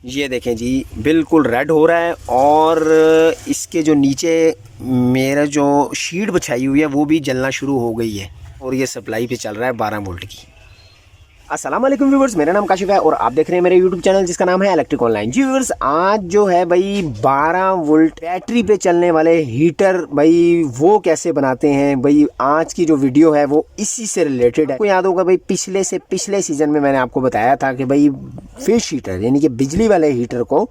ये देखें जी, बिल्कुल रेड हो रहा है और इसके जो नीचे मेरा जो शीट बिछाई हुई है वो भी जलना शुरू हो गई है और ये सप्लाई पे चल रहा है 12 वोल्ट की। अस्सलाम वालेकुम व्यूवर्स, मेरा नाम काशिफ है और आप देख रहे हैं मेरे यूट्यूब चैनल जिसका नाम है इलेक्ट्रिक ऑनलाइन। जी व्यूवर्स, आज जो है भाई 12 वोल्ट बैटरी पे चलने वाले हीटर भाई वो कैसे बनाते हैं भाई, आज की जो वीडियो है वो इसी से रिलेटेड है। आपको याद होगा भाई पिछले सीजन में मैंने आपको बताया था कि भाई फिश हीटर यानी कि बिजली वाले हीटर को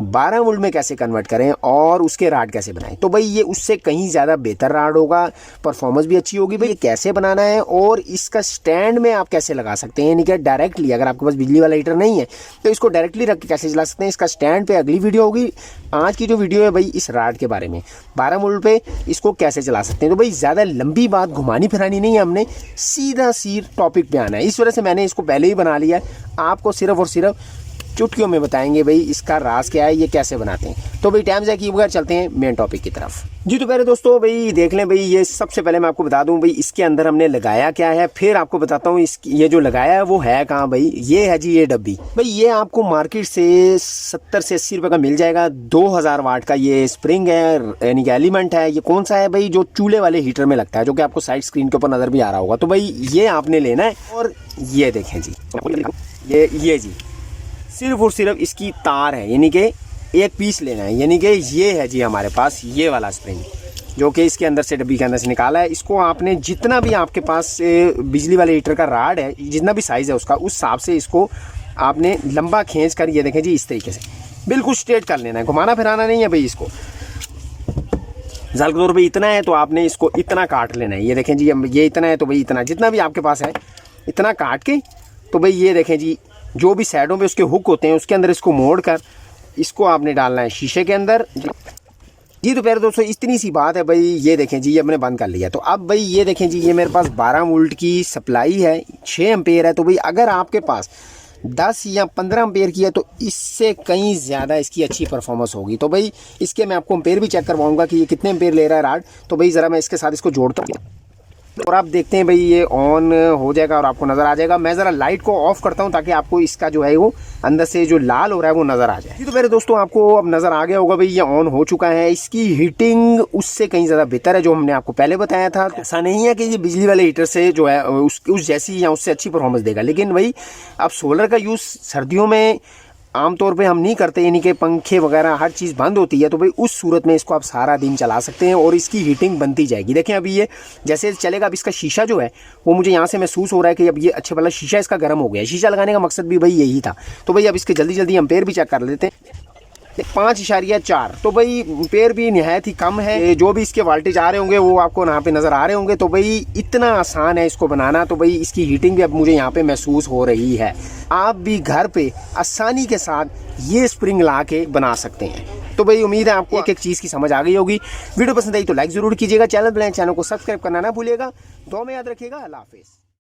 12 वोल्ट में कैसे कन्वर्ट करें और उसके राड कैसे बनाएं। तो भाई ये उससे कहीं ज़्यादा बेहतर राड होगा, परफॉर्मेंस भी अच्छी होगी। भाई ये कैसे बनाना है और इसका स्टैंड में आप कैसे लगा सकते हैं, यानी कि डायरेक्टली अगर आपके पास बिजली वाला हीटर नहीं है तो इसको डायरेक्टली रख के कैसे चला सकते हैं, इसका स्टैंड पे अगली वीडियो होगी। आज की जो वीडियो है भाई इस राड के बारे में, 12 वोल्ट पे इसको कैसे चला सकते हैं। तो भाई ज़्यादा लंबी बात घुमानी फिरानी नहीं है, हमने सीधा टॉपिक पे आना है। इस वजह से मैंने इसको पहले ही बना लिया है, आपको सिर्फ और सिर्फ चुटकियों में बताएंगे भाई इसका राज क्या है, ये कैसे बनाते हैं। तो भाई टाइम ज़ाया किए बगैर चलते हैं मेन टॉपिक की तरफ। जी तो पहले दोस्तों भाई देख लें भाई, ये सबसे पहले मैं आपको बता दूं भाई इसके अंदर हमने लगाया क्या है, फिर आपको बताता हूँ ये जो लगाया है वो है कहाँ। भाई ये है जी ये डब्बी, भाई ये आपको मार्केट से 70 से 80 रुपये का मिल जाएगा। 2000 वाट का ये स्प्रिंग है यानी कि एलिमेंट है। ये कौन सा है भाई, जो चूल्हे वाले हीटर में लगता है, जो कि आपको साइड स्क्रीन के ऊपर नजर भी आ रहा होगा। तो भाई ये आपने लेना है और ये देखें जी, ये जी सिर्फ और सिर्फ इसकी तार है, यानी कि एक पीस लेना है। यानी कि ये है जी हमारे पास ये वाला स्प्रिंग, जो कि इसके अंदर से डब्बी के अंदर से निकाला है। इसको आपने जितना भी आपके पास बिजली वाले हीटर का राड है, जितना भी साइज़ है उसका, उस हिसाब से इसको आपने लंबा खींच कर ये देखें जी इस तरीके से बिल्कुल स्ट्रेट कर लेना है, घुमाना फिराना नहीं है भाई। इसको मिसाल के तौर पर इतना है तो आपने इसको इतना काट लेना है। ये देखें जी ये इतना है तो भाई इतना जितना भी आपके पास है इतना काट के, तो भाई ये देखें जी जो भी साइडों पे उसके हुक होते हैं उसके अंदर इसको मोड़ कर इसको आपने डालना है शीशे के अंदर। जी तो प्यारे दोस्तों इतनी सी बात है भाई। ये देखें जी ये हमने बंद कर लिया। तो अब भाई ये देखें जी ये मेरे पास 12 वोल्ट की सप्लाई है, 6 एम्पेयर है। तो भाई अगर आपके पास 10 या 15 एम्पेयर की है तो इससे कहीं ज़्यादा इसकी अच्छी परफॉर्मेंस होगी। तो भाई इसके मैं आपको एम्पेयर भी चेक करवाऊँगा कि ये कितने एम्पेयर ले रहा है राड। तो भाई ज़रा मैं इसके साथ इसको जोड़ता हूँ और आप देखते हैं भाई ये ऑन हो जाएगा और आपको नज़र आ जाएगा। मैं ज़रा लाइट को ऑफ करता हूं ताकि आपको इसका जो है वो अंदर से जो लाल हो रहा है वो नज़र आ जाए। तो मेरे दोस्तों आपको अब नज़र आ गया होगा भाई ये ऑन हो चुका है। इसकी हीटिंग उससे कहीं ज़्यादा बेहतर है जो हमने आपको पहले बताया था। ऐसा नहीं है कि ये बिजली वाले हीटर से जो है उस जैसी या उससे अच्छी परफॉर्मेंस देगा, लेकिन भाई अब सोलर का यूज़ सर्दियों में आमतौर पे हम नहीं करते, यानी कि पंखे वगैरह हर चीज़ बंद होती है। तो भाई उस सूरत में इसको आप सारा दिन चला सकते हैं और इसकी हीटिंग बनती जाएगी। देखें अभी ये जैसे चलेगा, अब इसका शीशा जो है वो मुझे यहाँ से महसूस हो रहा है कि अब ये अच्छे वाला शीशा इसका गर्म हो गया है। शीशा लगाने का मकसद भी भाई यही था। तो भाई अब इसके जल्दी जल्दी एम्पेयर भी चेक कर लेते हैं। 5.4, तो भाई एम्पेयर भी निहायत ही कम है। जो भी इसके वोल्टेज आ रहे होंगे वो आपको यहाँ पे नज़र आ रहे होंगे। तो भाई इतना आसान है इसको बनाना। तो भाई इसकी हीटिंग भी अब मुझे यहाँ पे महसूस हो रही है। आप भी घर पे आसानी के साथ ये स्प्रिंग ला के बना सकते हैं। तो भाई उम्मीद है आपको एक एक चीज़ की समझ आ गई होगी। वीडियो पसंद आई तो लाइक ज़रूर कीजिएगा, चैनल को सब्सक्राइब करना ना भूलिएगा। दुआ में याद रखिएगा। अल्लाह हाफिज़।